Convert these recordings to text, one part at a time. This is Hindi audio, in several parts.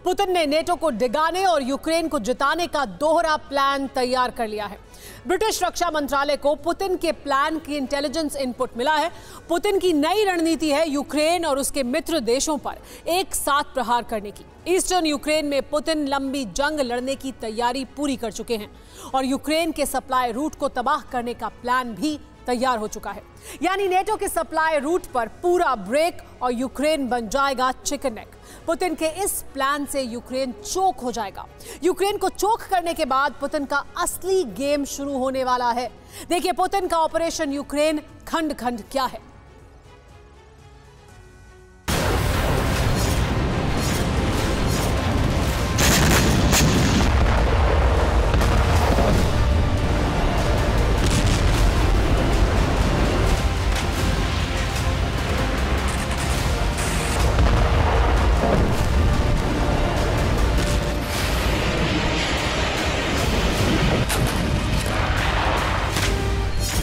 पुतिन ने नेटो को डिगाने और यूक्रेन को जिताने का दोहरा प्लान तैयार कर लिया है। ब्रिटिश रक्षा मंत्रालय को पुतिन के प्लान की इंटेलिजेंस इनपुट मिला है। पुतिन की नई रणनीति है यूक्रेन और उसके मित्र देशों पर एक साथ प्रहार करने की। ईस्टर्न यूक्रेन में पुतिन लंबी जंग लड़ने की तैयारी पूरी कर चुके हैं और यूक्रेन के सप्लाई रूट को तबाह करने का प्लान भी तैयार हो चुका है। यानी नेटो के सप्लाई रूट पर पूरा ब्रेक और यूक्रेन बन जाएगा चिकन नेक। पुतिन के इस प्लान से यूक्रेन चोक हो जाएगा। यूक्रेन को चोक करने के बाद पुतिन का असली गेम शुरू होने वाला है। देखिए पुतिन का ऑपरेशन यूक्रेन खंड खंड क्या है।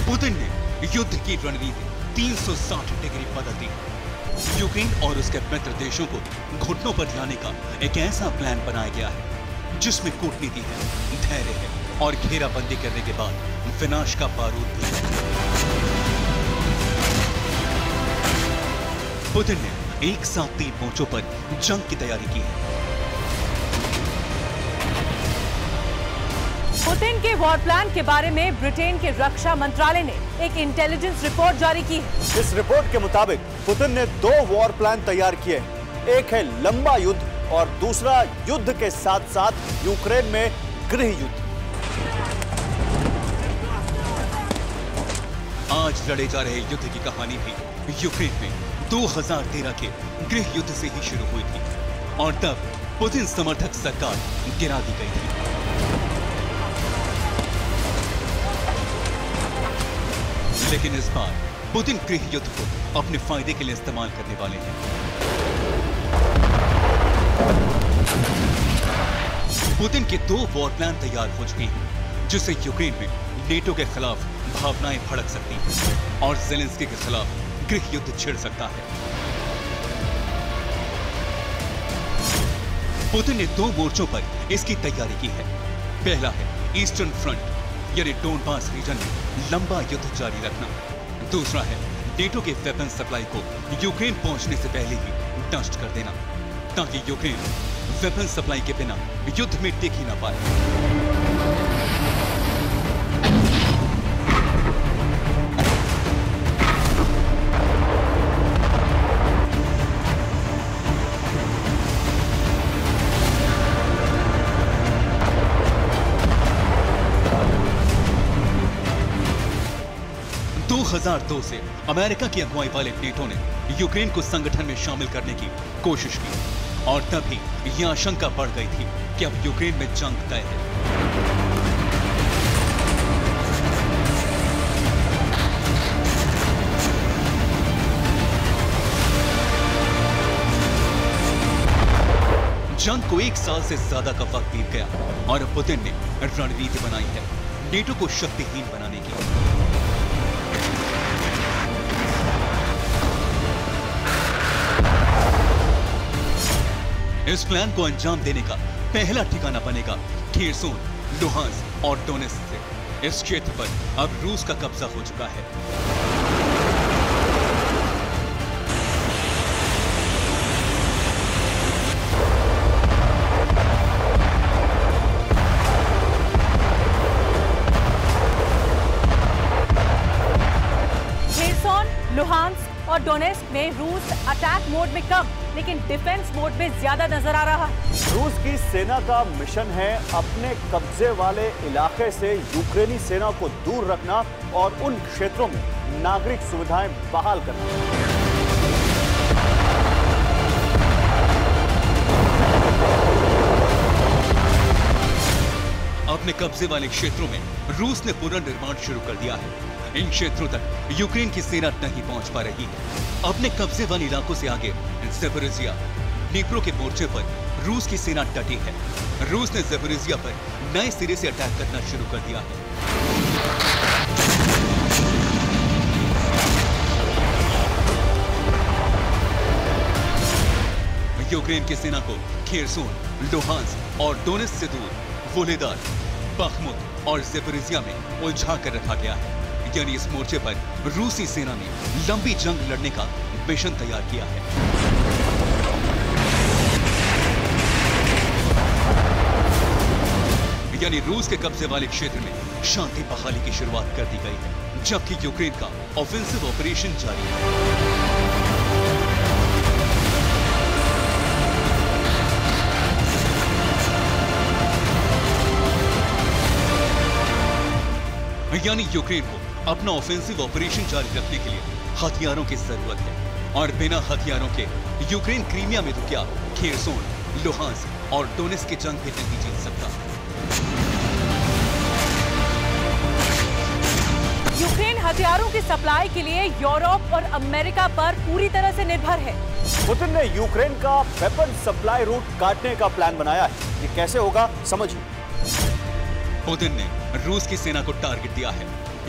पुतिन ने युद्ध की रणनीति 360 डिग्री बदल दी। यूक्रेन और उसके मित्र देशों को घुटनों पर लाने का एक ऐसा प्लान बनाया गया है जिसमें कूटनीति है, धैर्य है और घेराबंदी करने के बाद विनाश का बारूद भी है। पुतिन ने एक साथ 3 मोर्चों पर जंग की तैयारी की है। पुतिन के वॉर प्लान के बारे में ब्रिटेन के रक्षा मंत्रालय ने एक इंटेलिजेंस रिपोर्ट जारी की है। इस रिपोर्ट के मुताबिक पुतिन ने 2 वॉर प्लान तैयार किए हैं। एक है लंबा युद्ध और दूसरा युद्ध के साथ साथ यूक्रेन में गृह युद्ध। आज लड़े जा रहे युद्ध की कहानी भी यूक्रेन में 2013 के गृह युद्ध से ही शुरू हुई थी और तब पुतिन समर्थक सरकार गिरा दी गई थी। लेकिन इस बार पुतिन गृह युद्ध को अपने फायदे के लिए इस्तेमाल करने वाले हैं। पुतिन के 2 वॉर प्लान तैयार हो चुके हैं जिससे यूक्रेन में नेटो के खिलाफ भावनाएं भड़क सकती हैं और ज़ेलेंस्की के खिलाफ गृह युद्ध छिड़ सकता है। पुतिन ने 2 मोर्चों पर इसकी तैयारी की है। पहला है ईस्टर्न फ्रंट यानी डोनबास रीजन में लंबा युद्ध जारी रखना। दूसरा है नेटो के वेपन सप्लाई को यूक्रेन पहुंचने से पहले ही नष्ट कर देना ताकि यूक्रेन वेपन सप्लाई के बिना युद्ध में टिक ही ना पाए। 2002 से अमेरिका की अगुवाई वाले नेटो ने यूक्रेन को संगठन में शामिल करने की कोशिश की और तभी यह आशंका बढ़ गई थी कि अब यूक्रेन में जंग तय है। जंग को 1 साल से ज्यादा का वक्त बीत गया और अब पुतिन ने रणनीति बनाई है नेटो को शक्तिहीन बनाने की। इस प्लान को अंजाम देने का पहला ठिकाना बनेगा खेरसोन, लुहांस्क और डोनेत्स्क से। इस क्षेत्र पर अब रूस का कब्जा हो चुका है। खेरसोन, लुहांस्क और डोनेत्स्क में रूस अटैक मोड में कम लेकिन डिफेंस मोड में ज्यादा नजर आ रहा है। रूस की सेना का मिशन है अपने कब्जे वाले इलाके से यूक्रेनी सेना को दूर रखना और उन क्षेत्रों में नागरिक सुविधाएं बहाल करना। अपने कब्जे वाले क्षेत्रों में रूस ने पुनर्निर्माण शुरू कर दिया है। इन क्षेत्रों तक यूक्रेन की सेना नहीं पहुंच पा रही है। अपने कब्जे वाले इलाकों से आगे ज़ेपोरिज़िया, दनीप्रो के मोर्चे पर रूस की सेना डटी है। रूस ने ज़ेपोरिज़िया पर नए सिरे से अटैक करना शुरू कर दिया है। यूक्रेन की सेना को खेरसोन, लुहांस्क और डोनेत्स्क से दूर वोलेदार, बखमुत और ज़पोरिज़िया में उलझा कर रखा गया है। यानी इस मोर्चे पर रूसी सेना ने लंबी जंग लड़ने का मिशन तैयार किया है। यानी रूस के कब्जे वाले क्षेत्र में शांति बहाली की शुरुआत कर दी गई है, जबकि यूक्रेन का ऑफेंसिव ऑपरेशन जारी है। यानी यूक्रेन को अपना ऑफेंसिव ऑपरेशन जारी रखने के लिए हथियारों की जरूरत है, और बिना हथियारों के यूक्रेन क्रीमिया में तो क्या खेरसोन, लुहांस्क और डोनेत्स्क की जंग भी नहीं जीत सकता। यूक्रेन हथियारों की सप्लाई के लिए यूरोप और अमेरिका पर पूरी तरह से निर्भर है। पुतिन ने यूक्रेन का वेपन सप्लाई रूट काटने का प्लान बनाया है। ये कैसे होगा, समझिए। पुतिन ने रूस की सेना को टारगेट दिया है।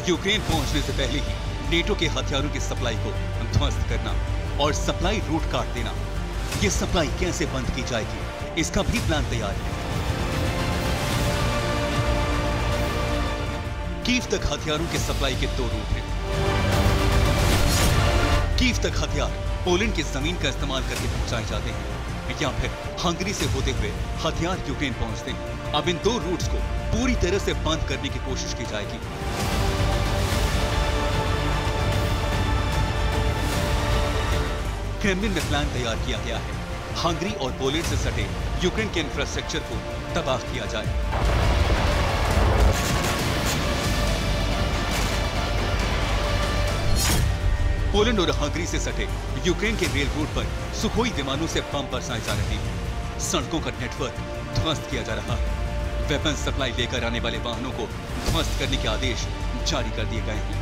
यूक्रेन पहुंचने से पहले ही नेटो के हथियारों की सप्लाई को ध्वस्त करना और सप्लाई रूट काट देना। ये सप्लाई कैसे बंद की जाएगी, इसका भी प्लान तैयार है। कीव तक हथियारों की सप्लाई के 2 रूट हैं। कीव तक हथियार पोलैंड की जमीन का इस्तेमाल करके पहुंचाए जाते हैं, या फिर हंगरी से होते हुए हथियार यूक्रेन पहुंचते हैं। अब इन 2 रूट्स को पूरी तरह से बंद करने की कोशिश की जाएगी। क्रेमलिन में प्लान तैयार किया गया है। हंगरी और पोलैंड से सटे यूक्रेन के इंफ्रास्ट्रक्चर को तबाह किया जाए। पोलैंड और हंगरी से सटे यूक्रेन के रेल रूट पर सुखोई विमानों से बम बरसाए जा रहे हैं। सड़कों का नेटवर्क ध्वस्त किया जा रहा है। वेपन सप्लाई लेकर आने वाले वाहनों को ध्वस्त करने के आदेश जारी कर दिए गए हैं।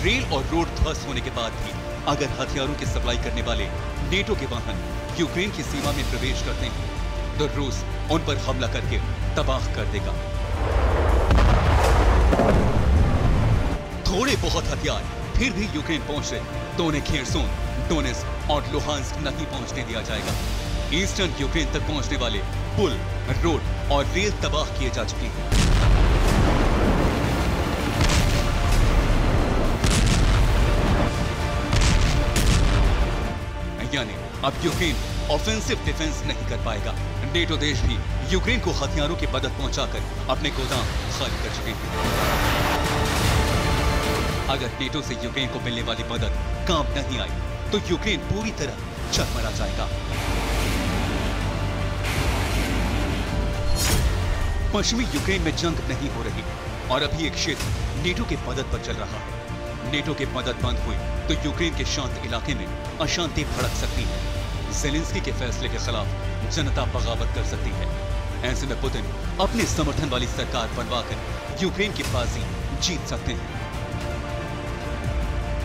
रेल और रोड ध्वस्त होने के बाद भी अगर हथियारों की सप्लाई करने वाले नेटो के वाहन यूक्रेन की सीमा में प्रवेश करते हैं तो रूस उन पर हमला करके तबाह कर देगा। थोड़े बहुत हथियार फिर भी यूक्रेन पहुंच रहे तो उन्हें खेरसोन, डोनेत्स्क और लुहांस्क नहीं पहुंचने दिया जाएगा। ईस्टर्न यूक्रेन तक पहुंचने वाले पुल, रोड और रेल तबाह किए जा चुके हैं। यानी अब यूक्रेन ऑफेंसिव डिफेंस नहीं कर पाएगा। नेटो देश भी यूक्रेन को हथियारों की मदद पहुंचाकर अपने गोदाम खाली कर चुके हैं। अगर नेटो से यूक्रेन को मिलने वाली मदद काम नहीं आई तो यूक्रेन पूरी तरह चरमरा जाएगा। पश्चिमी यूक्रेन में जंग नहीं हो रही और अभी एक क्षेत्र नेटो के मदद पर चल रहा है। नेटो की मदद बंद हुई तो यूक्रेन के शांत इलाके में अशांति भड़क सकती है। ज़ेलेंस्की के फैसले के खिलाफ जनता बगावत कर सकती है। ऐसे में पुतिन अपने समर्थन वाली सरकार बनवाकर यूक्रेन की बाजी जीत सकते हैं।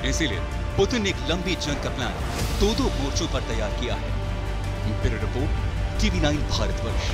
इसीलिए पुतिन ने एक लंबी जंग का प्लान 2 मोर्चों पर तैयार किया है। Bureau report, TV9 Bharatvarsh.